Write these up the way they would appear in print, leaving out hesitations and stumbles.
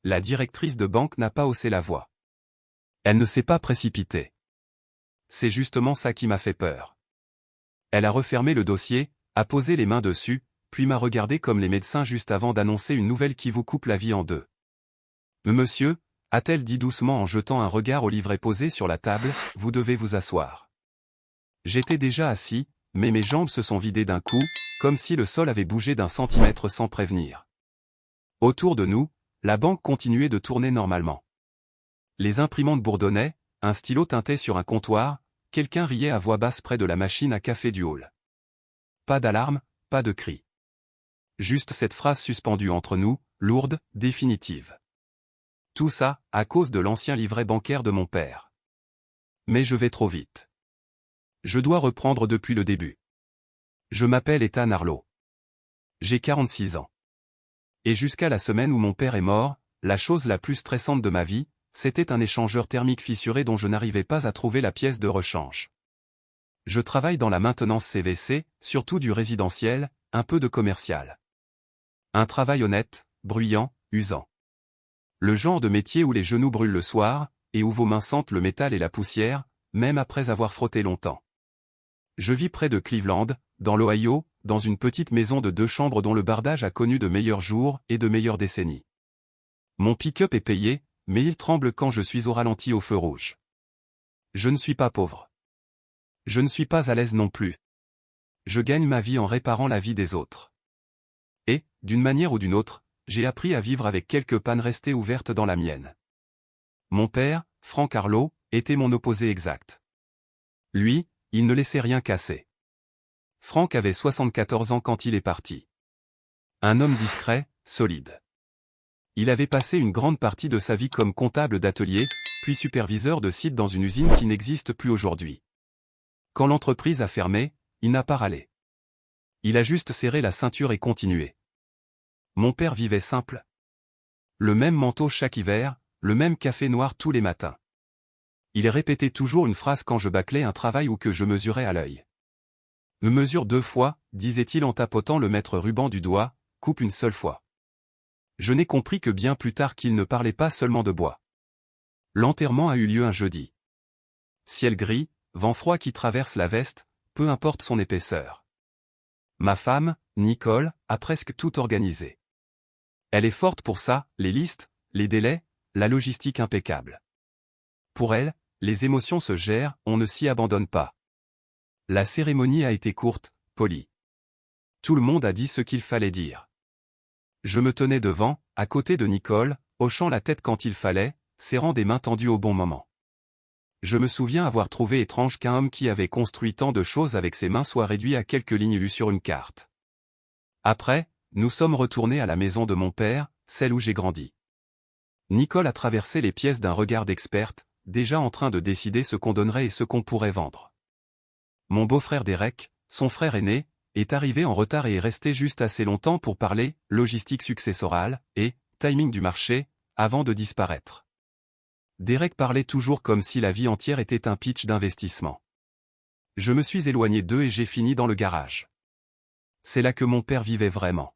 la directrice de banque n'a pas haussé la voix. Elle ne s'est pas précipitée. C'est justement ça qui m'a fait peur. Elle a refermé le dossier, a posé les mains dessus, puis m'a regardé comme les médecins juste avant d'annoncer une nouvelle qui vous coupe la vie en deux. Monsieur, a-t-elle dit doucement en jetant un regard au livret posé sur la table, vous devez vous asseoir. J'étais déjà assis, mais mes jambes se sont vidées d'un coup, comme si le sol avait bougé d'un centimètre sans prévenir. Autour de nous, la banque continuait de tourner normalement. Les imprimantes bourdonnaient, un stylo tintait sur un comptoir, quelqu'un riait à voix basse près de la machine à café du hall. Pas d'alarme, pas de cri. Juste cette phrase suspendue entre nous, lourde, définitive. Tout ça, à cause de l'ancien livret bancaire de mon père. Mais je vais trop vite. Je dois reprendre depuis le début. Je m'appelle Ethan Arlo. J'ai 46 ans. Et jusqu'à la semaine où mon père est mort, la chose la plus stressante de ma vie, c'était un échangeur thermique fissuré dont je n'arrivais pas à trouver la pièce de rechange. Je travaille dans la maintenance CVC, surtout du résidentiel, un peu de commercial. Un travail honnête, bruyant, usant. Le genre de métier où les genoux brûlent le soir, et où vos mains sentent le métal et la poussière, même après avoir frotté longtemps. Je vis près de Cleveland, dans l'Ohio, dans une petite maison de 2 chambres dont le bardage a connu de meilleurs jours et de meilleures décennies. Mon pick-up est payé, mais il tremble quand je suis au ralenti au feu rouge. Je ne suis pas pauvre. Je ne suis pas à l'aise non plus. Je gagne ma vie en réparant la vie des autres. Et, d'une manière ou d'une autre, j'ai appris à vivre avec quelques pannes restées ouvertes dans la mienne. Mon père, Frank Arlo, était mon opposé exact. Lui, il ne laissait rien casser. Frank avait 74 ans quand il est parti. Un homme discret, solide. Il avait passé une grande partie de sa vie comme comptable d'atelier, puis superviseur de site dans une usine qui n'existe plus aujourd'hui. Quand l'entreprise a fermé, il n'a pas râlé. Il a juste serré la ceinture et continué. Mon père vivait simple. Le même manteau chaque hiver, le même café noir tous les matins. Il répétait toujours une phrase quand je bâclais un travail ou que je mesurais à l'œil. Me mesure 2 fois, disait-il en tapotant le mètre ruban du doigt, coupe une seule fois. Je n'ai compris que bien plus tard qu'il ne parlait pas seulement de bois. L'enterrement a eu lieu un jeudi. Ciel gris, vent froid qui traverse la veste, peu importe son épaisseur. Ma femme, Nicole, a presque tout organisé. Elle est forte pour ça, les listes, les délais, la logistique impeccable. Pour elle, les émotions se gèrent, on ne s'y abandonne pas. La cérémonie a été courte, polie. Tout le monde a dit ce qu'il fallait dire. Je me tenais devant, à côté de Nicole, hochant la tête quand il fallait, serrant des mains tendues au bon moment. Je me souviens avoir trouvé étrange qu'un homme qui avait construit tant de choses avec ses mains soit réduit à quelques lignes lues sur une carte. Après, nous sommes retournés à la maison de mon père, celle où j'ai grandi. Nicole a traversé les pièces d'un regard d'experte, déjà en train de décider ce qu'on donnerait et ce qu'on pourrait vendre. Mon beau-frère Derek, son frère aîné, est arrivé en retard et est resté juste assez longtemps pour parler logistique successorale et timing du marché, avant de disparaître. Derek parlait toujours comme si la vie entière était un pitch d'investissement. Je me suis éloigné d'eux et j'ai fini dans le garage. C'est là que mon père vivait vraiment.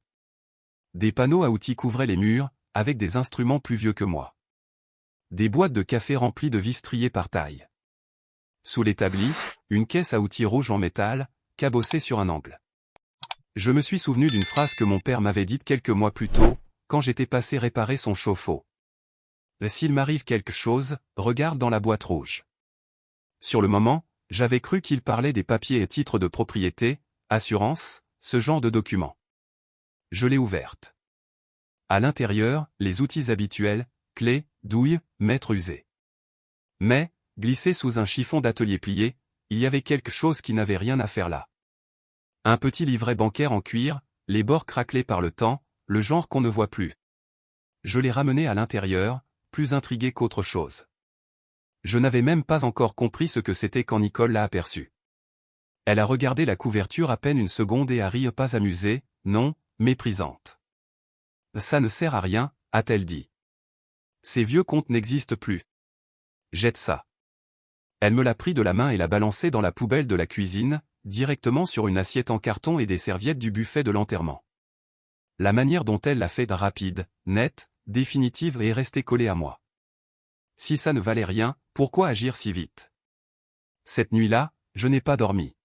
Des panneaux à outils couvraient les murs, avec des instruments plus vieux que moi. Des boîtes de café remplies de vis triées par taille. Sous l'établi, une caisse à outils rouge en métal, cabossée sur un angle. Je me suis souvenu d'une phrase que mon père m'avait dite quelques mois plus tôt, quand j'étais passé réparer son chauffe-eau. S'il m'arrive quelque chose, regarde dans la boîte rouge. Sur le moment, j'avais cru qu'il parlait des papiers et titres de propriété, assurance, ce genre de documents. Je l'ai ouverte. À l'intérieur, les outils habituels, clés, douilles, mètres usés. Mais, glissé sous un chiffon d'atelier plié, il y avait quelque chose qui n'avait rien à faire là. Un petit livret bancaire en cuir, les bords craquelés par le temps, le genre qu'on ne voit plus. Je l'ai ramené à l'intérieur, plus intrigué qu'autre chose. Je n'avais même pas encore compris ce que c'était quand Nicole l'a aperçu. Elle a regardé la couverture à peine une seconde et a ri, pas amusée, non, méprisante. Ça ne sert à rien, a-t-elle dit. Ces vieux comptes n'existent plus. Jette ça. Elle me l'a pris de la main et l'a balancé dans la poubelle de la cuisine, directement sur une assiette en carton et des serviettes du buffet de l'enterrement. La manière dont elle l'a fait rapide, nette, définitive et rester collée à moi. Si ça ne valait rien, pourquoi agir si vite? Cette nuit-là, je n'ai pas dormi.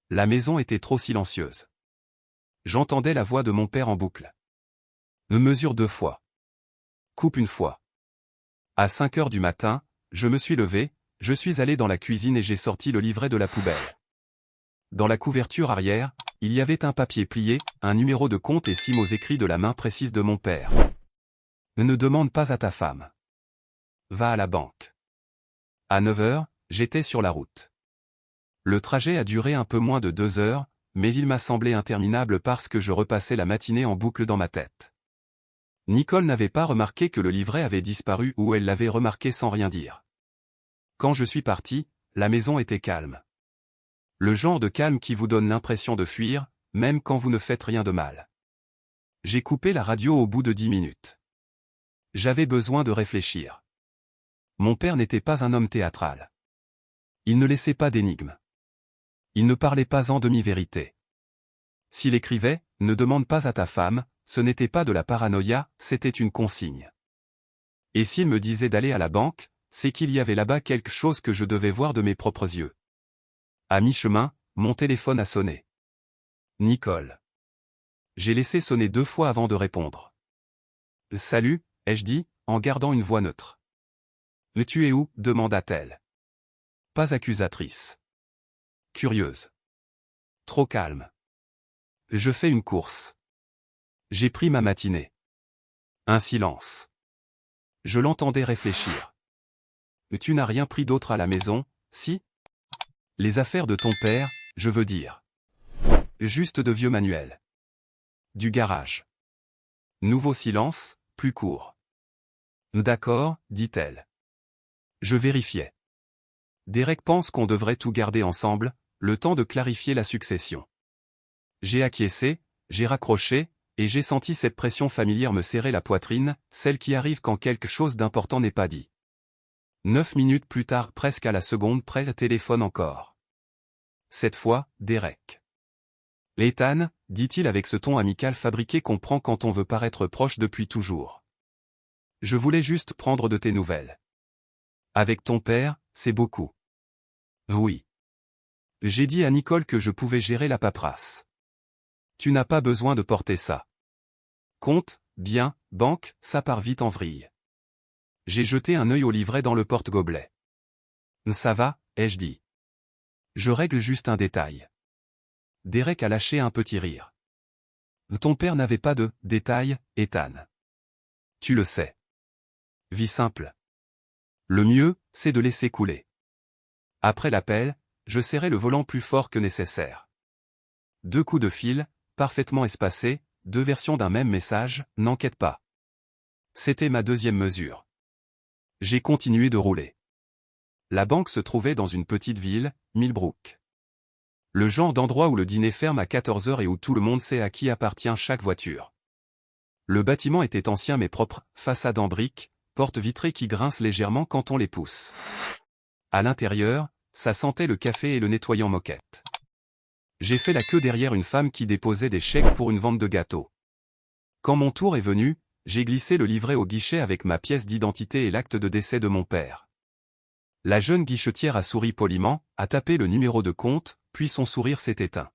La maison était trop silencieuse. J'entendais la voix de mon père en boucle. Me mesure 2 fois. Coupe 1 fois. À 5 heures du matin, je me suis levé, je suis allé dans la cuisine et j'ai sorti le livret de la poubelle. Dans la couverture arrière, il y avait un papier plié, un numéro de compte et 6 mots écrits de la main précise de mon père. Ne demande pas à ta femme. Va à la banque. À 9 heures, j'étais sur la route. Le trajet a duré un peu moins de 2 heures, mais il m'a semblé interminable parce que je repassais la matinée en boucle dans ma tête. Nicole n'avait pas remarqué que le livret avait disparu ou elle l'avait remarqué sans rien dire. Quand je suis parti, la maison était calme. Le genre de calme qui vous donne l'impression de fuir, même quand vous ne faites rien de mal. J'ai coupé la radio au bout de 10 minutes. J'avais besoin de réfléchir. Mon père n'était pas un homme théâtral. Il ne laissait pas d'énigmes. Il ne parlait pas en demi-vérité. S'il écrivait « Ne demande pas à ta femme », ce n'était pas de la paranoïa, c'était une consigne. Et s'il me disait d'aller à la banque, c'est qu'il y avait là-bas quelque chose que je devais voir de mes propres yeux. À mi-chemin, mon téléphone a sonné. Nicole. J'ai laissé sonner 2 fois avant de répondre. « Salut », ai-je dit, en gardant une voix neutre. « Tu es où » demanda-t-elle. Pas accusatrice. Curieuse. Trop calme. Je fais une course. J'ai pris ma matinée. Un silence. Je l'entendais réfléchir. Tu n'as rien pris d'autre à la maison, si? Les affaires de ton père, je veux dire. Juste de vieux manuels. Du garage. Nouveau silence, plus court. D'accord, dit-elle. Je vérifiais. Derek pense qu'on devrait tout garder ensemble, le temps de clarifier la succession. J'ai acquiescé, j'ai raccroché, et j'ai senti cette pression familière me serrer la poitrine, celle qui arrive quand quelque chose d'important n'est pas dit. 9 minutes plus tard, presque à la seconde près, le téléphone encore. Cette fois, Derek. « Ethan », dit-il avec ce ton amical fabriqué qu'on prend quand on veut paraître proche depuis toujours. « Je voulais juste prendre de tes nouvelles. Avec ton père, c'est beaucoup. » Oui. J'ai dit à Nicole que je pouvais gérer la paperasse. Tu n'as pas besoin de porter ça. Compte, bien, banque, ça part vite en vrille. J'ai jeté un œil au livret dans le porte-gobelet. Ça va, ai-je dit. Je règle juste un détail. Derek a lâché un petit rire. Ton père n'avait pas de détail, Ethan. Tu le sais. Vie simple. Le mieux, c'est de laisser couler. Après l'appel, je serrai le volant plus fort que nécessaire. 2 coups de fil, parfaitement espacés, 2 versions d'un même message, n'enquête pas. C'était ma 2e mesure. J'ai continué de rouler. La banque se trouvait dans une petite ville, Millbrook. Le genre d'endroit où le dîner ferme à 14 heures et où tout le monde sait à qui appartient chaque voiture. Le bâtiment était ancien mais propre, façade en briques, portes vitrées qui grincent légèrement quand on les pousse. À l'intérieur, ça sentait le café et le nettoyant moquette. J'ai fait la queue derrière une femme qui déposait des chèques pour une vente de gâteaux. Quand mon tour est venu, j'ai glissé le livret au guichet avec ma pièce d'identité et l'acte de décès de mon père. La jeune guichetière a souri poliment, a tapé le numéro de compte, puis son sourire s'est éteint.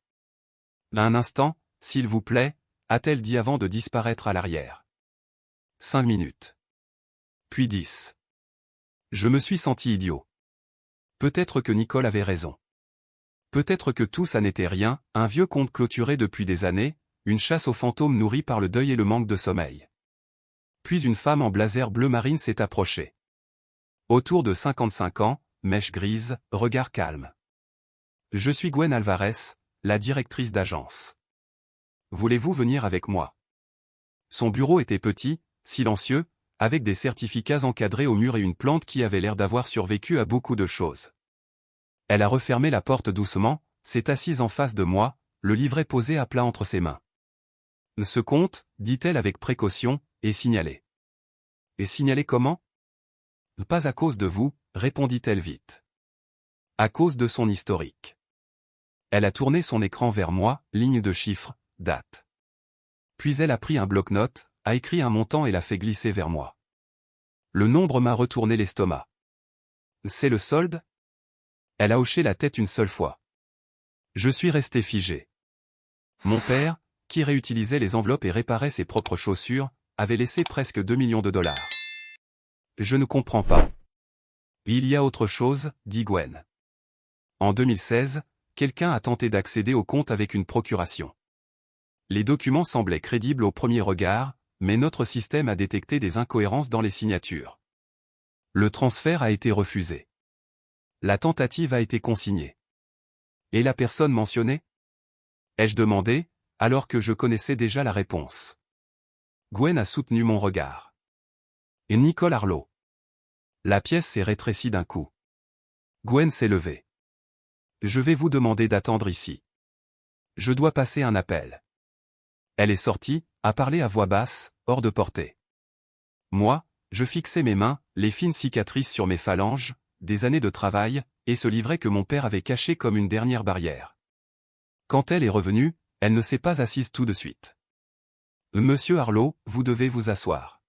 Un instant, s'il vous plaît, a-t-elle dit avant de disparaître à l'arrière. 5 minutes. Puis 10. Je me suis senti idiot. Peut-être que Nicole avait raison. Peut-être que tout ça n'était rien, un vieux conte clôturé depuis des années, une chasse aux fantômes nourrie par le deuil et le manque de sommeil. Puis une femme en blazer bleu marine s'est approchée. Autour de 55 ans, mèche grise, regard calme. Je suis Gwen Alvarez, la directrice d'agence. Voulez-vous venir avec moi? Son bureau était petit, silencieux, avec des certificats encadrés au mur et une plante qui avait l'air d'avoir survécu à beaucoup de choses. Elle a refermé la porte doucement, s'est assise en face de moi, le livret posé à plat entre ses mains. Ce compte, dit-elle avec précaution, est signalé. Et signalé comment? Pas à cause de vous, répondit-elle vite. À cause de son historique. Elle a tourné son écran vers moi, ligne de chiffres, date. Puis elle a pris un bloc-notes, a écrit un montant et l'a fait glisser vers moi. Le nombre m'a retourné l'estomac. C'est le solde? Elle a hoché la tête une seule fois. Je suis resté figé. Mon père, qui réutilisait les enveloppes et réparait ses propres chaussures, avait laissé presque 2 millions de dollars. Je ne comprends pas. Il y a autre chose, dit Gwen. En 2016, quelqu'un a tenté d'accéder au compte avec une procuration. Les documents semblaient crédibles au premier regard, mais notre système a détecté des incohérences dans les signatures. Le transfert a été refusé. La tentative a été consignée. Et la personne mentionnée? Ai-je demandé, alors que je connaissais déjà la réponse. Gwen a soutenu mon regard. Et Nicole Arlo. La pièce s'est rétrécie d'un coup. Gwen s'est levée. Je vais vous demander d'attendre ici. Je dois passer un appel. Elle est sortie, a parlé à voix basse, hors de portée. Moi, je fixais mes mains, les fines cicatrices sur mes phalanges, des années de travail, et ce livret que mon père avait caché comme une dernière barrière. Quand elle est revenue, elle ne s'est pas assise tout de suite. Monsieur Arlo, vous devez vous asseoir.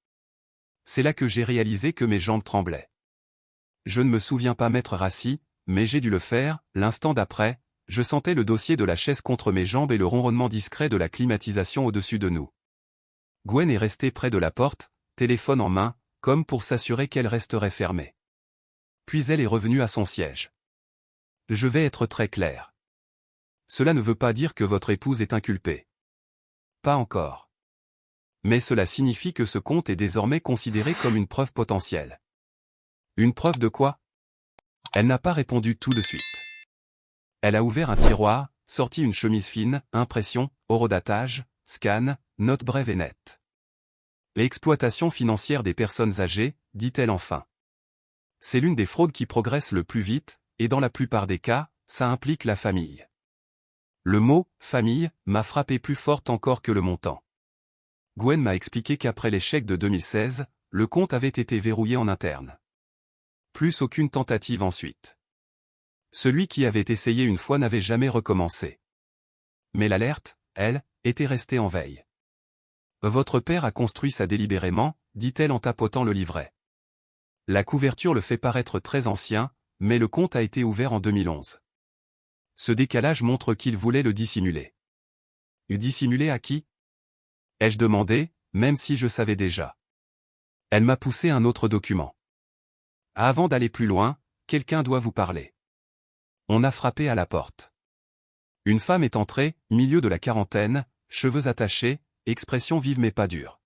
C'est là que j'ai réalisé que mes jambes tremblaient. Je ne me souviens pas m'être rassis, mais j'ai dû le faire. L'instant d'après, je sentais le dossier de la chaise contre mes jambes et le ronronnement discret de la climatisation au-dessus de nous. Gwen est restée près de la porte, téléphone en main, comme pour s'assurer qu'elle resterait fermée. Puis elle est revenue à son siège. Je vais être très clair. Cela ne veut pas dire que votre épouse est inculpée. Pas encore. Mais cela signifie que ce compte est désormais considéré comme une preuve potentielle. Une preuve de quoi? Elle n'a pas répondu tout de suite. Elle a ouvert un tiroir, sorti une chemise fine, impression, horodatage, scan, note brève et nette. L'exploitation financière des personnes âgées, dit-elle enfin. C'est l'une des fraudes qui progressent le plus vite, et dans la plupart des cas, ça implique la famille. Le mot « famille » m'a frappé plus fort encore que le montant. Gwen m'a expliqué qu'après l'échec de 2016, le compte avait été verrouillé en interne. Plus aucune tentative ensuite. Celui qui avait essayé une fois n'avait jamais recommencé. Mais l'alerte, elle, était restée en veille. Votre père a construit ça délibérément, dit-elle en tapotant le livret. La couverture le fait paraître très ancien, mais le compte a été ouvert en 2011. Ce décalage montre qu'il voulait le dissimuler. Dissimuler à qui? Ai-je demandé, même si je savais déjà. Elle m'a poussé un autre document. Avant d'aller plus loin, quelqu'un doit vous parler. On a frappé à la porte. Une femme est entrée, milieu de la quarantaine, cheveux attachés, expression vive mais pas dure.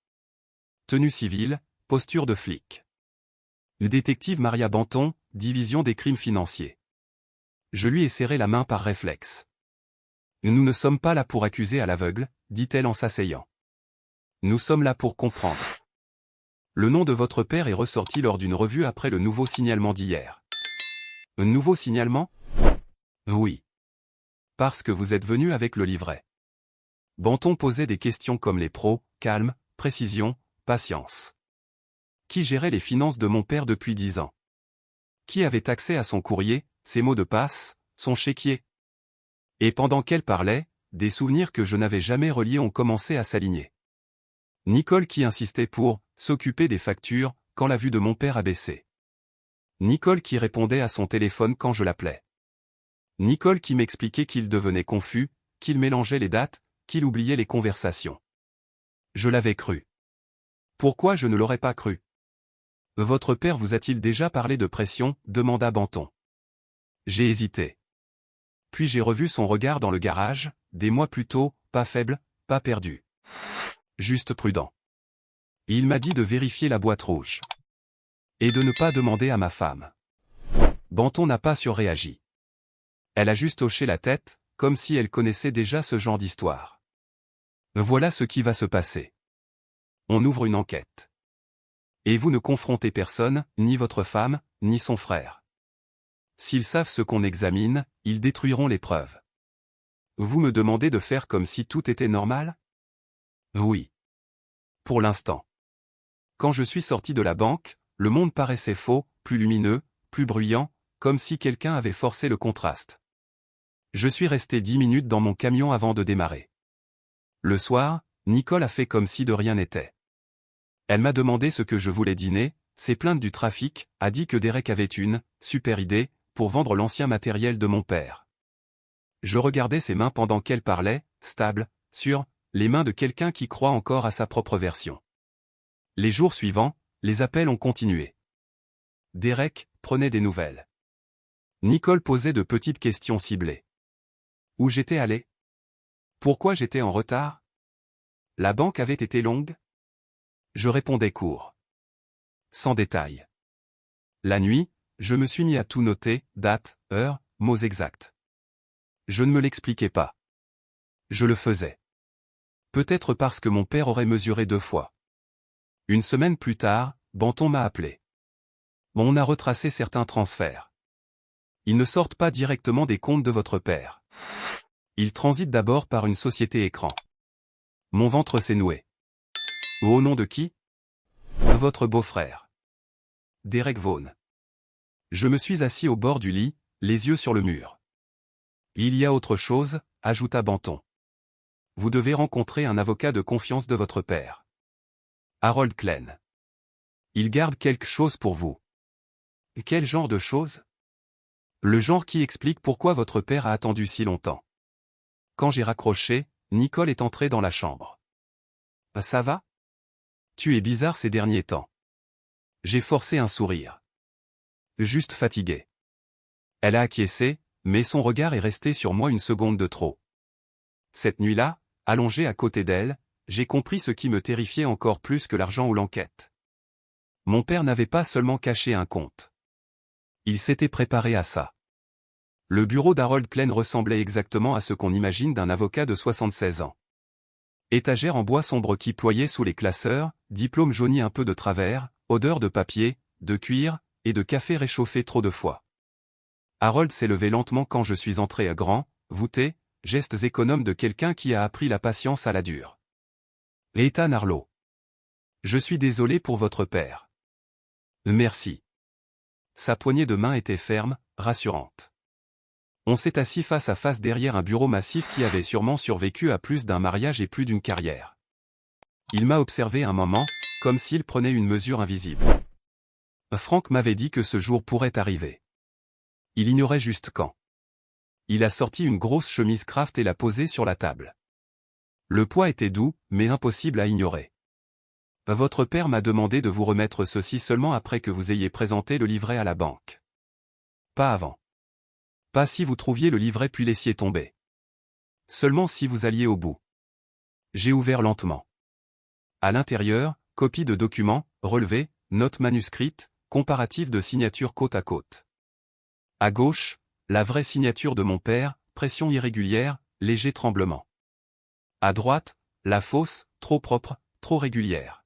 Tenue civile, posture de flic. Détective Maria Banton, division des crimes financiers. Je lui ai serré la main par réflexe. Nous ne sommes pas là pour accuser à l'aveugle, dit-elle en s'asseyant. Nous sommes là pour comprendre. Le nom de votre père est ressorti lors d'une revue après le nouveau signalement d'hier. Un nouveau signalement? Oui. Parce que vous êtes venu avec le livret. Banton posait des questions comme les pros, calme, précision, patience. Qui gérait les finances de mon père depuis 10 ans? Qui avait accès à son courrier, ses mots de passe, son chéquier? Et pendant qu'elle parlait, des souvenirs que je n'avais jamais reliés ont commencé à s'aligner. Nicole qui insistait pour s'occuper des factures quand la vue de mon père a baissé. Nicole qui répondait à son téléphone quand je l'appelais. Nicole qui m'expliquait qu'il devenait confus, qu'il mélangeait les dates, qu'il oubliait les conversations. Je l'avais cru. Pourquoi je ne l'aurais pas cru? Votre père vous a-t-il déjà parlé de pression? Demanda Banton. J'ai hésité. Puis j'ai revu son regard dans le garage, des mois plus tôt, pas faible, pas perdu. Juste prudent. Il m'a dit de vérifier la boîte rouge. Et de ne pas demander à ma femme. Banton n'a pas surréagi. Elle a juste hoché la tête, comme si elle connaissait déjà ce genre d'histoire. Voilà ce qui va se passer. On ouvre une enquête. Et vous ne confrontez personne, ni votre femme, ni son frère. S'ils savent ce qu'on examine, ils détruiront les preuves. Vous me demandez de faire comme si tout était normal? Oui. Pour l'instant. Quand je suis sorti de la banque, le monde paraissait faux, plus lumineux, plus bruyant, comme si quelqu'un avait forcé le contraste. Je suis resté 10 minutes dans mon camion avant de démarrer. Le soir, Nicole a fait comme si de rien n'était. Elle m'a demandé ce que je voulais dîner, s'est plainte du trafic, a dit que Derek avait une super idée pour vendre l'ancien matériel de mon père. Je regardais ses mains pendant qu'elle parlait, stables, sûres, les mains de quelqu'un qui croit encore à sa propre version. Les jours suivants, les appels ont continué. Derek prenait des nouvelles. Nicole posait de petites questions ciblées. Où j'étais allé? Pourquoi j'étais en retard? La banque avait été longue? Je répondais court. Sans détail. La nuit, je me suis mis à tout noter, date, heure, mots exacts. Je ne me l'expliquais pas. Je le faisais. Peut-être parce que mon père aurait mesuré 2 fois. Une semaine plus tard, Banton m'a appelé. On a retracé certains transferts. Ils ne sortent pas directement des comptes de votre père. Ils transitent d'abord par une société écran. Mon ventre s'est noué. Au nom de qui? Votre beau-frère. Derek Vaughan. Je me suis assis au bord du lit, les yeux sur le mur. Il y a autre chose, ajouta Banton. Vous devez rencontrer un avocat de confiance de votre père. Harold Klein. Il garde quelque chose pour vous. Quel genre de chose? Le genre qui explique pourquoi votre père a attendu si longtemps. Quand j'ai raccroché, Nicole est entrée dans la chambre. Ça va? Tu es bizarre ces derniers temps. J'ai forcé un sourire. Juste fatigué. Elle a acquiescé, mais son regard est resté sur moi une seconde de trop. Cette nuit-là, allongé à côté d'elle, j'ai compris ce qui me terrifiait encore plus que l'argent ou l'enquête. Mon père n'avait pas seulement caché un compte. Il s'était préparé à ça. Le bureau d'Harold Klein ressemblait exactement à ce qu'on imagine d'un avocat de 76 ans. Étagère en bois sombre qui ployait sous les classeurs, diplôme jauni un peu de travers, odeur de papier, de cuir, et de café réchauffé trop de fois. Harold s'est levé lentement quand je suis entré à grand, voûté, gestes économes de quelqu'un qui a appris la patience à la dure. Ethan Arlo. Je suis désolé pour votre père. Merci. Sa poignée de main était ferme, rassurante. On s'est assis face à face derrière un bureau massif qui avait sûrement survécu à plus d'un mariage et plus d'une carrière. Il m'a observé un moment, comme s'il prenait une mesure invisible. Frank m'avait dit que ce jour pourrait arriver. Il ignorait juste quand. Il a sorti une grosse chemise Kraft et l'a posée sur la table. Le poids était doux, mais impossible à ignorer. Votre père m'a demandé de vous remettre ceci seulement après que vous ayez présenté le livret à la banque. Pas avant. Pas si vous trouviez le livret puis laissiez tomber. Seulement si vous alliez au bout. J'ai ouvert lentement. À l'intérieur, copie de documents, relevés, notes manuscrites, comparatifs de signatures côte à côte. À gauche, la vraie signature de mon père, pression irrégulière, léger tremblement. À droite, la fausse, trop propre, trop régulière.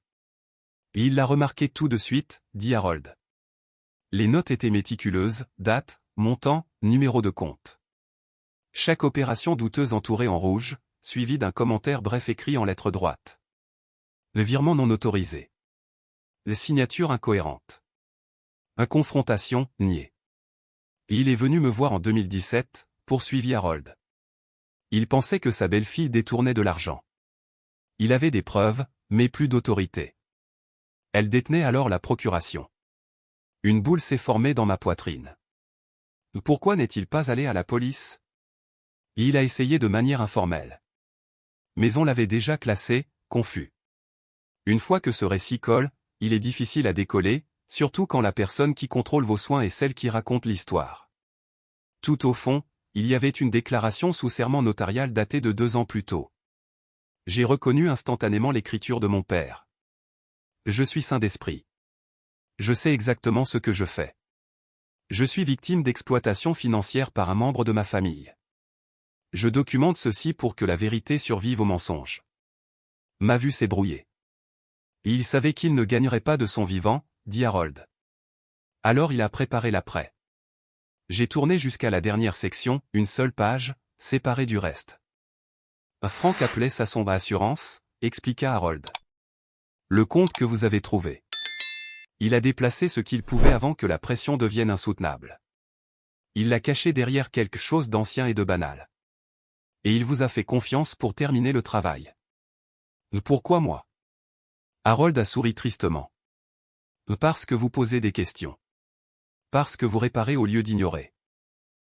Et il l'a remarqué tout de suite, dit Harold. Les notes étaient méticuleuses, date, montant, numéro de compte. Chaque opération douteuse entourée en rouge, suivie d'un commentaire bref écrit en lettres droites. Le virement non autorisé. Les signatures incohérentes. Une confrontation, niée. Et il est venu me voir en 2017, poursuivit Harold. Il pensait que sa belle-fille détournait de l'argent. Il avait des preuves, mais plus d'autorité. Elle détenait alors la procuration. Une boule s'est formée dans ma poitrine. Pourquoi n'est-il pas allé à la police? Il a essayé de manière informelle. Mais on l'avait déjà classé, confus. Une fois que ce récit colle, il est difficile à décoller, surtout quand la personne qui contrôle vos soins est celle qui raconte l'histoire. Tout au fond, il y avait une déclaration sous serment notarial datée de 2 ans plus tôt. J'ai reconnu instantanément l'écriture de mon père. Je suis saint d'esprit. Je sais exactement ce que je fais. Je suis victime d'exploitation financière par un membre de ma famille. Je documente ceci pour que la vérité survive au mensonge. Ma vue s'est brouillée. Et il savait qu'il ne gagnerait pas de son vivant, dit Harold. Alors il a préparé l'après. J'ai tourné jusqu'à la dernière section, une seule page, séparée du reste. Frank appelait ça son assurance, expliqua Harold. Le compte que vous avez trouvé. Il a déplacé ce qu'il pouvait avant que la pression devienne insoutenable. Il l'a caché derrière quelque chose d'ancien et de banal. Et il vous a fait confiance pour terminer le travail. Pourquoi moi? Harold a souri tristement. Parce que vous posez des questions. Parce que vous réparez au lieu d'ignorer.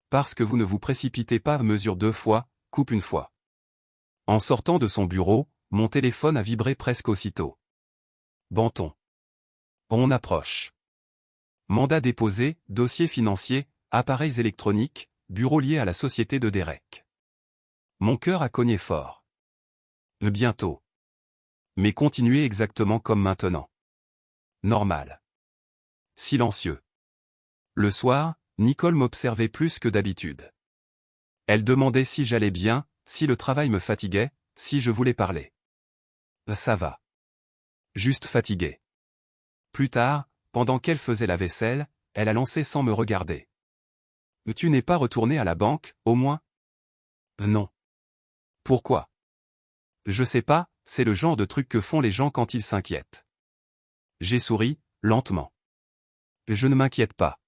Parce que vous ne vous précipitez pas, mesure 2 fois, coupe 1 fois. En sortant de son bureau, mon téléphone a vibré presque aussitôt. Banton. On approche. Mandat déposé, dossier financier, appareils électroniques, bureau lié à la société de Derek. Mon cœur a cogné fort. Bientôt. Mais continuez exactement comme maintenant. Normal. Silencieux. Le soir, Nicole m'observait plus que d'habitude. Elle demandait si j'allais bien, si le travail me fatiguait, si je voulais parler. Ça va. Juste fatigué. Plus tard, pendant qu'elle faisait la vaisselle, elle a lancé sans me regarder. Tu n'es pas retourné à la banque, au moins? Non. Pourquoi? Je sais pas, c'est le genre de truc que font les gens quand ils s'inquiètent. J'ai souri, lentement. Je ne m'inquiète pas.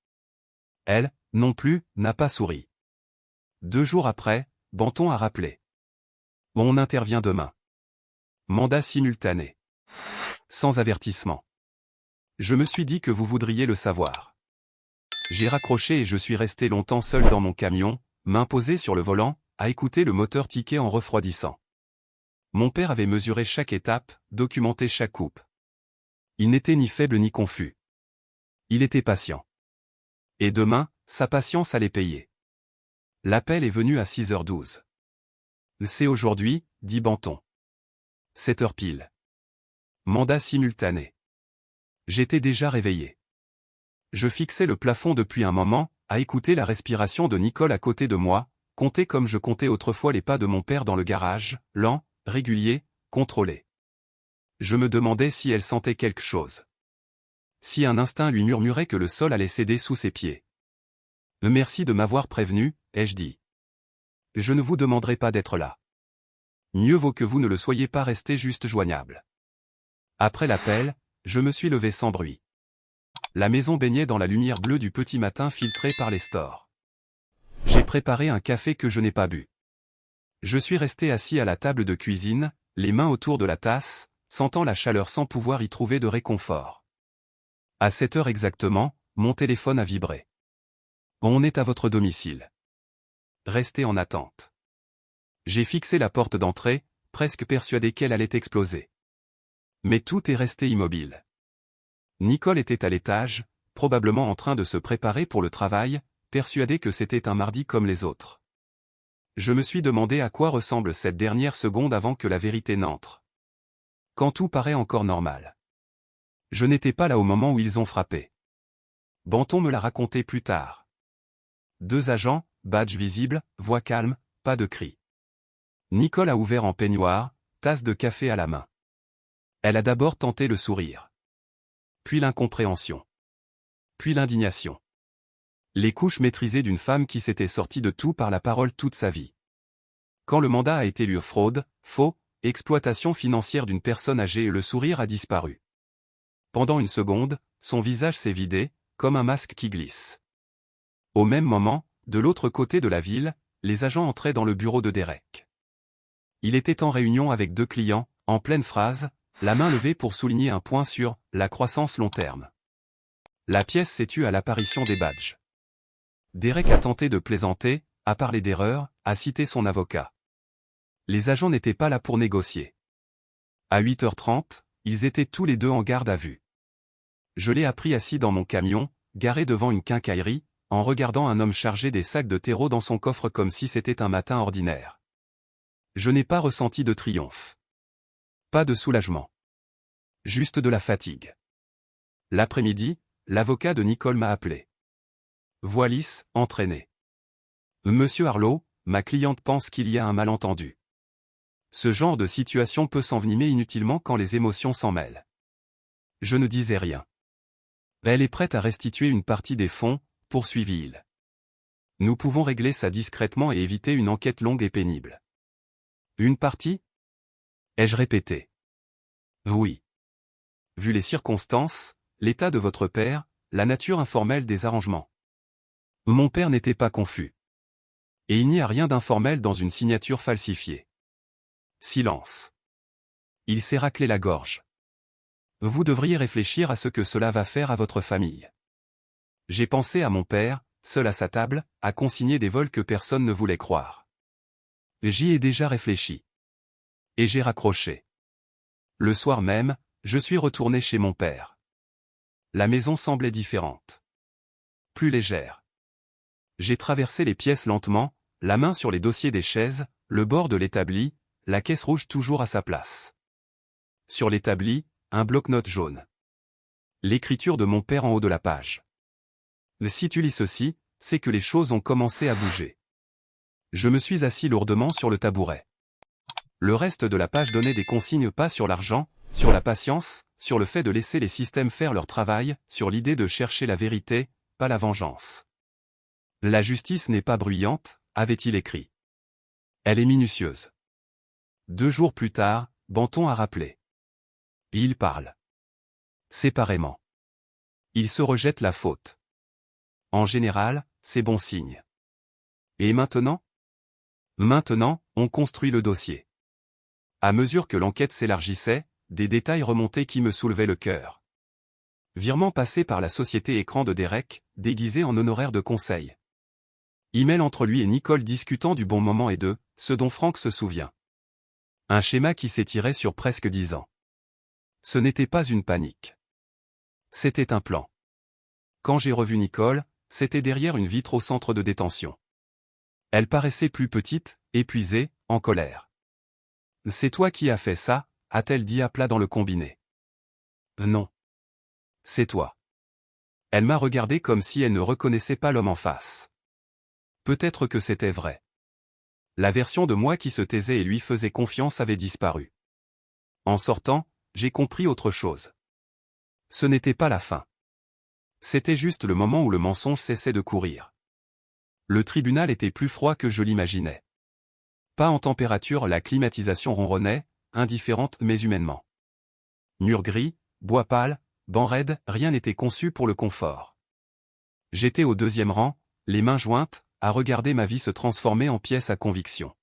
Elle, non plus, n'a pas souri. 2 jours après, Banton a rappelé. On intervient demain. Mandat simultané. Sans avertissement. Je me suis dit que vous voudriez le savoir. J'ai raccroché et je suis resté longtemps seul dans mon camion, main posée sur le volant, à écouter le moteur tiquer en refroidissant. Mon père avait mesuré chaque étape, documenté chaque coupe. Il n'était ni faible ni confus. Il était patient. Et demain, sa patience allait payer. L'appel est venu à 6h12. C'est aujourd'hui, dit Banton. 7h pile. Mandat simultané. J'étais déjà réveillé. Je fixais le plafond depuis un moment, à écouter la respiration de Nicole à côté de moi, compter comme je comptais autrefois les pas de mon père dans le garage, lent, régulier, contrôlé. Je me demandais si elle sentait quelque chose. Si un instinct lui murmurait que le sol allait céder sous ses pieds. Merci de m'avoir prévenu, ai-je dit. Je ne vous demanderai pas d'être là. Mieux vaut que vous ne le soyez pas resté juste joignable. Après l'appel, je me suis levé sans bruit. La maison baignait dans la lumière bleue du petit matin filtrée par les stores. J'ai préparé un café que je n'ai pas bu. Je suis resté assis à la table de cuisine, les mains autour de la tasse, sentant la chaleur sans pouvoir y trouver de réconfort. À 7h exactement, mon téléphone a vibré. On est à votre domicile. Restez en attente. J'ai fixé la porte d'entrée, presque persuadé qu'elle allait exploser. Mais tout est resté immobile. Nicole était à l'étage, probablement en train de se préparer pour le travail, persuadée que c'était un mardi comme les autres. Je me suis demandé à quoi ressemble cette dernière seconde avant que la vérité n'entre. Quand tout paraît encore normal. Je n'étais pas là au moment où ils ont frappé. Banton me l'a raconté plus tard. 2 agents, badge visible, voix calme, pas de cri. Nicole a ouvert en peignoir, tasse de café à la main. Elle a d'abord tenté le sourire. Puis l'incompréhension. Puis l'indignation. Les couches maîtrisées d'une femme qui s'était sortie de tout par la parole toute sa vie. Quand le mandat a été lu fraude, faux, exploitation financière d'une personne âgée et le sourire a disparu. Pendant une seconde, son visage s'est vidé, comme un masque qui glisse. Au même moment, de l'autre côté de la ville, les agents entraient dans le bureau de Derek. Il était en réunion avec 2 clients, en pleine phrase, la main levée pour souligner un point sur « la croissance long terme ». La pièce s'est tue à l'apparition des badges. Derek a tenté de plaisanter, a parlé d'erreur, a cité son avocat. Les agents n'étaient pas là pour négocier. À 8h30, ils étaient tous les 2 en garde à vue. Je l'ai appris assis dans mon camion, garé devant une quincaillerie, en regardant un homme charger des sacs de terreau dans son coffre comme si c'était un matin ordinaire. Je n'ai pas ressenti de triomphe. Pas de soulagement. Juste de la fatigue. L'après-midi, l'avocat de Nicole m'a appelé. Voix lisse, entraînée. Monsieur Harlow, ma cliente pense qu'il y a un malentendu. Ce genre de situation peut s'envenimer inutilement quand les émotions s'en mêlent. Je ne disais rien. Elle est prête à restituer une partie des fonds, poursuivit-il. Nous pouvons régler ça discrètement et éviter une enquête longue et pénible. Une partie? Ai-je répété. Oui. Vu les circonstances, l'état de votre père, la nature informelle des arrangements. Mon père n'était pas confus. Et il n'y a rien d'informel dans une signature falsifiée. Silence. Il s'est raclé la gorge. Vous devriez réfléchir à ce que cela va faire à votre famille. J'ai pensé à mon père, seul à sa table, à consigner des vols que personne ne voulait croire. J'y ai déjà réfléchi. Et j'ai raccroché. Le soir même, je suis retourné chez mon père. La maison semblait différente. Plus légère. J'ai traversé les pièces lentement, la main sur les dossiers des chaises, le bord de l'établi, la caisse rouge toujours à sa place. Sur l'établi, un bloc-notes jaune. L'écriture de mon père en haut de la page. Si tu lis ceci, c'est que les choses ont commencé à bouger. Je me suis assis lourdement sur le tabouret. Le reste de la page donnait des consignes pas sur l'argent, sur la patience, sur le fait de laisser les systèmes faire leur travail, sur l'idée de chercher la vérité, pas la vengeance. La justice n'est pas bruyante, avait-il écrit. Elle est minutieuse. 2 jours plus tard, Banton a rappelé. Ils parlent. Séparément. Ils se rejettent la faute. En général, c'est bon signe. Et maintenant? Maintenant, on construit le dossier. À mesure que l'enquête s'élargissait, des détails remontaient qui me soulevaient le cœur. Virement passé par la société écran de Derek, déguisé en honoraire de conseil. Email entre lui et Nicole discutant du bon moment et de ce dont Franck se souvient. Un schéma qui s'étirait sur presque 10 ans. Ce n'était pas une panique. C'était un plan. Quand j'ai revu Nicole, c'était derrière une vitre au centre de détention. Elle paraissait plus petite, épuisée, en colère. « C'est toi qui as fait ça ?» a-t-elle dit à plat dans le combiné. « Non. C'est toi. » Elle m'a regardé comme si elle ne reconnaissait pas l'homme en face. Peut-être que c'était vrai. La version de moi qui se taisait et lui faisait confiance avait disparu. En sortant, j'ai compris autre chose. Ce n'était pas la fin. C'était juste le moment où le mensonge cessait de courir. Le tribunal était plus froid que je l'imaginais. Pas en température, la climatisation ronronnait, indifférente mais humainement. Murs gris, bois pâle, bancs raides, rien n'était conçu pour le confort. J'étais au 2e rang, les mains jointes, à regarder ma vie se transformer en pièce à conviction.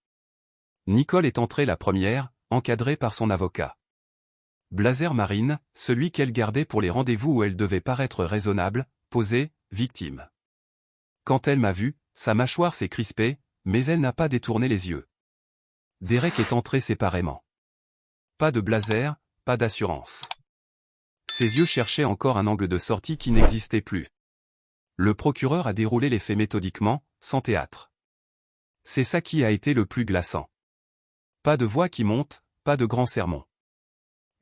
Nicole est entrée la première, encadrée par son avocat. Blazer Marine, celui qu'elle gardait pour les rendez-vous où elle devait paraître raisonnable, posée, victime. Quand elle m'a vu, sa mâchoire s'est crispée, mais elle n'a pas détourné les yeux. Derek est entré séparément. Pas de blazer, pas d'assurance. Ses yeux cherchaient encore un angle de sortie qui n'existait plus. Le procureur a déroulé les faits méthodiquement, sans théâtre. C'est ça qui a été le plus glaçant. Pas de voix qui monte, pas de grands sermons.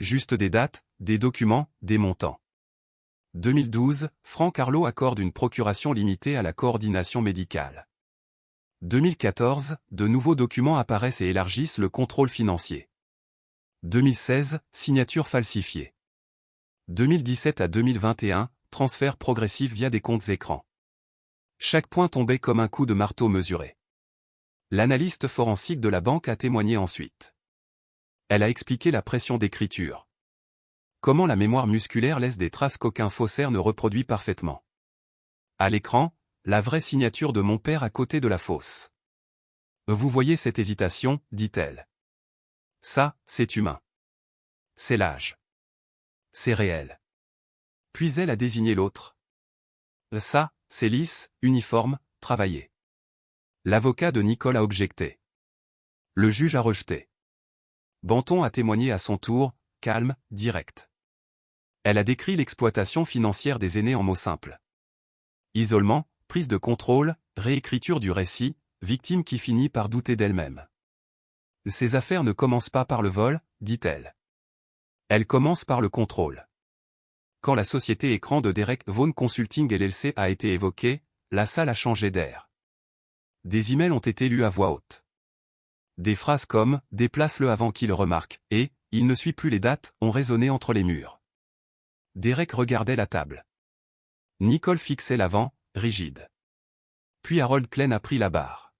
Juste des dates, des documents, des montants. 2012, Franck Arlot accorde une procuration limitée à la coordination médicale. 2014, de nouveaux documents apparaissent et élargissent le contrôle financier. 2016, signature falsifiée. 2017 à 2021, transfert progressif via des comptes écrans. Chaque point tombait comme un coup de marteau mesuré. L'analyste forensique de la banque a témoigné ensuite. Elle a expliqué la pression d'écriture. Comment la mémoire musculaire laisse des traces qu'aucun faussaire ne reproduit parfaitement. À l'écran, la vraie signature de mon père à côté de la fausse. Vous voyez cette hésitation, dit-elle. Ça, c'est humain. C'est l'âge. C'est réel. Puis elle a désigné l'autre. Ça, c'est lisse, uniforme, travaillé. L'avocat de Nicole a objecté. Le juge a rejeté. Banton a témoigné à son tour, calme, direct. Elle a décrit l'exploitation financière des aînés en mots simples. Isolement, prise de contrôle, réécriture du récit, victime qui finit par douter d'elle-même. Ces affaires ne commencent pas par le vol, dit-elle. Elles commencent par le contrôle. Quand la société écran de Derek Vaughan Consulting LLC a été évoquée, la salle a changé d'air. Des emails ont été lus à voix haute. Des phrases comme « déplace-le avant qu'il remarque » et « il ne suit plus les dates » ont résonné entre les murs. Derek regardait la table. Nicole fixait l'avant, rigide. Puis Harold Klein a pris la barre.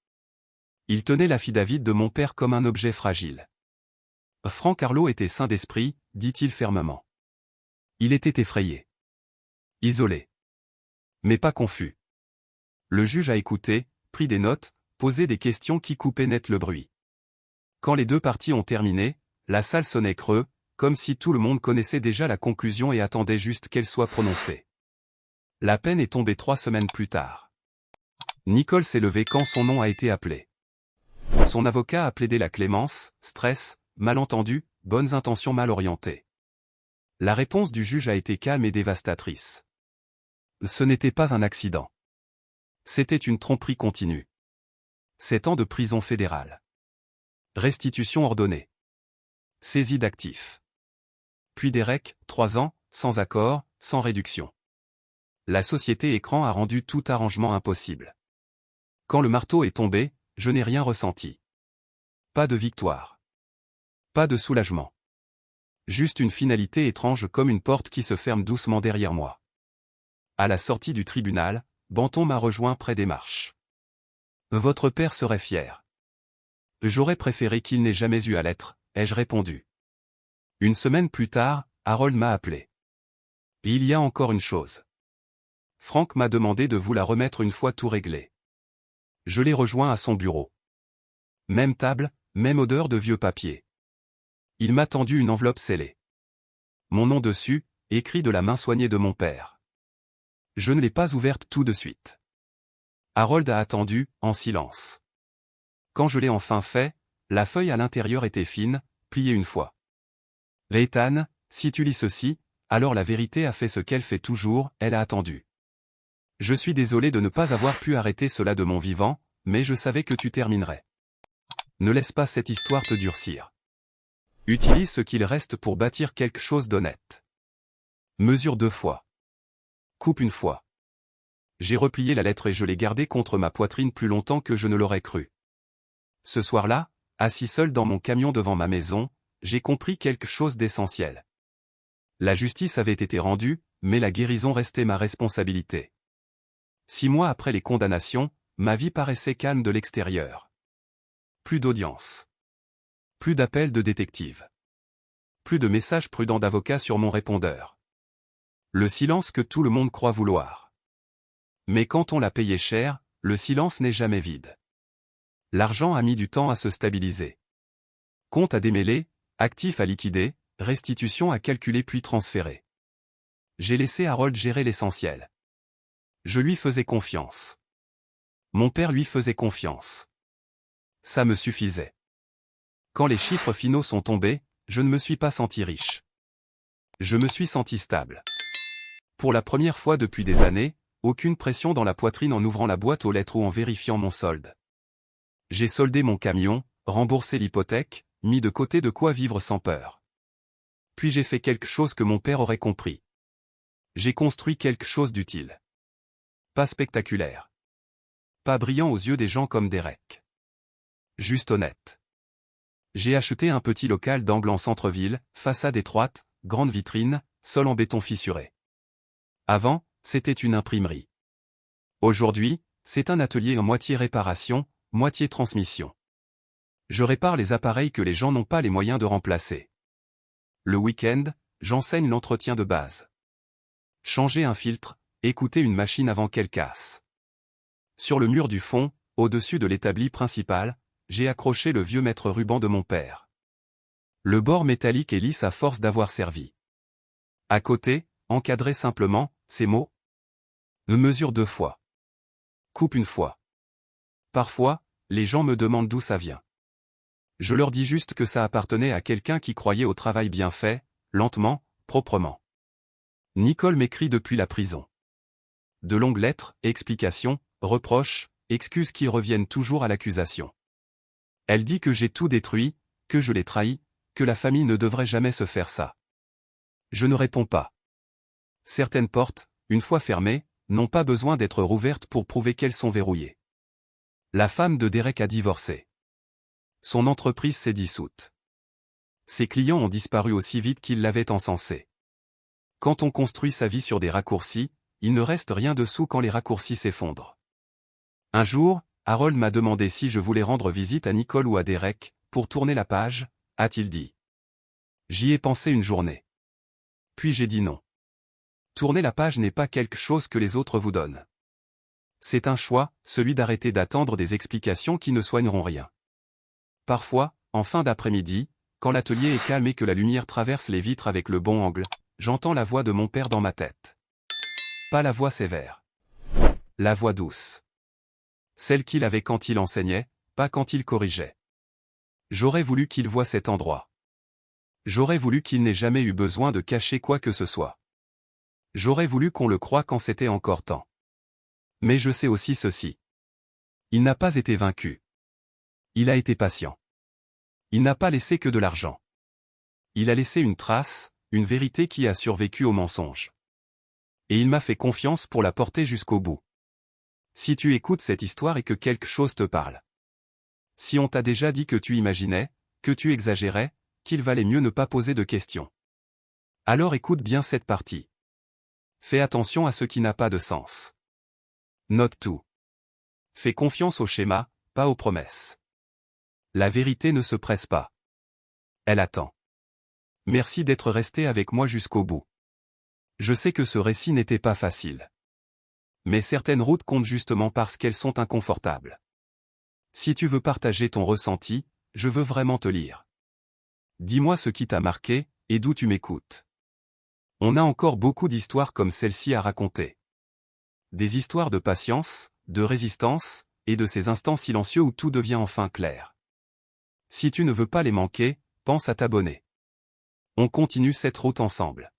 Il tenait l'affidavit de mon père comme un objet fragile. Franck Arlot était sain d'esprit, dit-il fermement. Il était effrayé. Isolé. Mais pas confus. Le juge a écouté, pris des notes, posé des questions qui coupaient net le bruit. Quand les deux parties ont terminé, la salle sonnait creux, comme si tout le monde connaissait déjà la conclusion et attendait juste qu'elle soit prononcée. La peine est tombée 3 semaines plus tard. Nicole s'est levée quand son nom a été appelé. Son avocat a plaidé la clémence, stress, malentendu, bonnes intentions mal orientées. La réponse du juge a été calme et dévastatrice. Ce n'était pas un accident. C'était une tromperie continue. 7 ans de prison fédérale. Restitution ordonnée. Saisie d'actifs. Puis Derek, 3 ans, sans accord, sans réduction. La société écran a rendu tout arrangement impossible. Quand le marteau est tombé, je n'ai rien ressenti. Pas de victoire. Pas de soulagement. Juste une finalité étrange comme une porte qui se ferme doucement derrière moi. À la sortie du tribunal, Banton m'a rejoint près des marches. Votre père serait fier. J'aurais préféré qu'il n'ait jamais eu à l'être, ai-je répondu. Une semaine plus tard, Harold m'a appelé. Et il y a encore une chose. Frank m'a demandé de vous la remettre une fois tout réglé. Je l'ai rejoint à son bureau. Même table, même odeur de vieux papier. Il m'a tendu une enveloppe scellée. Mon nom dessus, écrit de la main soignée de mon père. Je ne l'ai pas ouverte tout de suite. Harold a attendu, en silence. Quand je l'ai enfin fait, la feuille à l'intérieur était fine, pliée une fois. Ethan, si tu lis ceci, alors la vérité a fait ce qu'elle fait toujours, elle a attendu. Je suis désolé de ne pas avoir pu arrêter cela de mon vivant, mais je savais que tu terminerais. Ne laisse pas cette histoire te durcir. Utilise ce qu'il reste pour bâtir quelque chose d'honnête. Mesure 2 fois. Coupe une fois. J'ai replié la lettre et je l'ai gardée contre ma poitrine plus longtemps que je ne l'aurais cru. Ce soir-là, assis seul dans mon camion devant ma maison, j'ai compris quelque chose d'essentiel. La justice avait été rendue, mais la guérison restait ma responsabilité. 6 mois après les condamnations, ma vie paraissait calme de l'extérieur. Plus d'audience. Plus d'appels de détectives. Plus de messages prudents d'avocats sur mon répondeur. Le silence que tout le monde croit vouloir. Mais quand on l'a payé cher, le silence n'est jamais vide. L'argent a mis du temps à se stabiliser. Compte à démêler, actifs à liquider, restitution à calculer puis transférer. J'ai laissé Harold gérer l'essentiel. Je lui faisais confiance. Mon père lui faisait confiance. Ça me suffisait. Quand les chiffres finaux sont tombés, je ne me suis pas senti riche. Je me suis senti stable. Pour la première fois depuis des années, aucune pression dans la poitrine en ouvrant la boîte aux lettres ou en vérifiant mon solde. J'ai soldé mon camion, remboursé l'hypothèque, mis de côté de quoi vivre sans peur. Puis j'ai fait quelque chose que mon père aurait compris. J'ai construit quelque chose d'utile. Pas spectaculaire. Pas brillant aux yeux des gens comme Derek. Juste honnête. J'ai acheté un petit local d'angle en centre-ville, façade étroite, grande vitrine, sol en béton fissuré. Avant, c'était une imprimerie. Aujourd'hui, c'est un atelier en moitié réparation, moitié transmission. Je répare les appareils que les gens n'ont pas les moyens de remplacer. Le week-end, j'enseigne l'entretien de base. Changer un filtre, écouter une machine avant qu'elle casse. Sur le mur du fond, au-dessus de l'établi principal, j'ai accroché le vieux mètre ruban de mon père. Le bord métallique est lisse à force d'avoir servi. À côté, encadré simplement, ces mots. Me mesure 2 fois. Coupe une fois. Parfois, les gens me demandent d'où ça vient. Je leur dis juste que ça appartenait à quelqu'un qui croyait au travail bien fait, lentement, proprement. Nicole m'écrit depuis la prison. De longues lettres, explications, reproches, excuses qui reviennent toujours à l'accusation. Elle dit que j'ai tout détruit, que je l'ai trahi, que la famille ne devrait jamais se faire ça. Je ne réponds pas. Certaines portes, une fois fermées, n'ont pas besoin d'être rouvertes pour prouver qu'elles sont verrouillées. La femme de Derek a divorcé. Son entreprise s'est dissoute. Ses clients ont disparu aussi vite qu'ils l'avaient encensé. Quand on construit sa vie sur des raccourcis, il ne reste rien dessous quand les raccourcis s'effondrent. Un jour, Harold m'a demandé si je voulais rendre visite à Nicole ou à Derek, pour tourner la page, a-t-il dit. J'y ai pensé une journée. Puis j'ai dit non. Tourner la page n'est pas quelque chose que les autres vous donnent. C'est un choix, celui d'arrêter d'attendre des explications qui ne soigneront rien. Parfois, en fin d'après-midi, Quand l'atelier est calme et que la lumière traverse les vitres avec le bon angle, j'entends la voix de mon père dans ma tête. Pas la voix sévère. La voix douce. Celle qu'il avait quand il enseignait, pas quand il corrigeait. J'aurais voulu qu'il voie cet endroit. J'aurais voulu qu'il n'ait jamais eu besoin de cacher quoi que ce soit. J'aurais voulu qu'on le croie quand c'était encore temps. Mais je sais aussi ceci. Il n'a pas été vaincu. Il a été patient. Il n'a pas laissé que de l'argent. Il a laissé une trace, une vérité qui a survécu au mensonge. Et il m'a fait confiance pour la porter jusqu'au bout. Si tu écoutes cette histoire et que quelque chose te parle. Si on t'a déjà dit que tu imaginais, que tu exagérais, qu'il valait mieux ne pas poser de questions. Alors écoute bien cette partie. Fais attention à ce qui n'a pas de sens. Note tout. Fais confiance au schéma, pas aux promesses. La vérité ne se presse pas. Elle attend. Merci d'être resté avec moi jusqu'au bout. Je sais que ce récit n'était pas facile. Mais certaines routes comptent justement parce qu'elles sont inconfortables. Si tu veux partager ton ressenti, je veux vraiment te lire. Dis-moi ce qui t'a marqué, et d'où tu m'écoutes. On a encore beaucoup d'histoires comme celle-ci à raconter. Des histoires de patience, de résistance, et de ces instants silencieux où tout devient enfin clair. Si tu ne veux pas les manquer, pense à t'abonner. On continue cette route ensemble.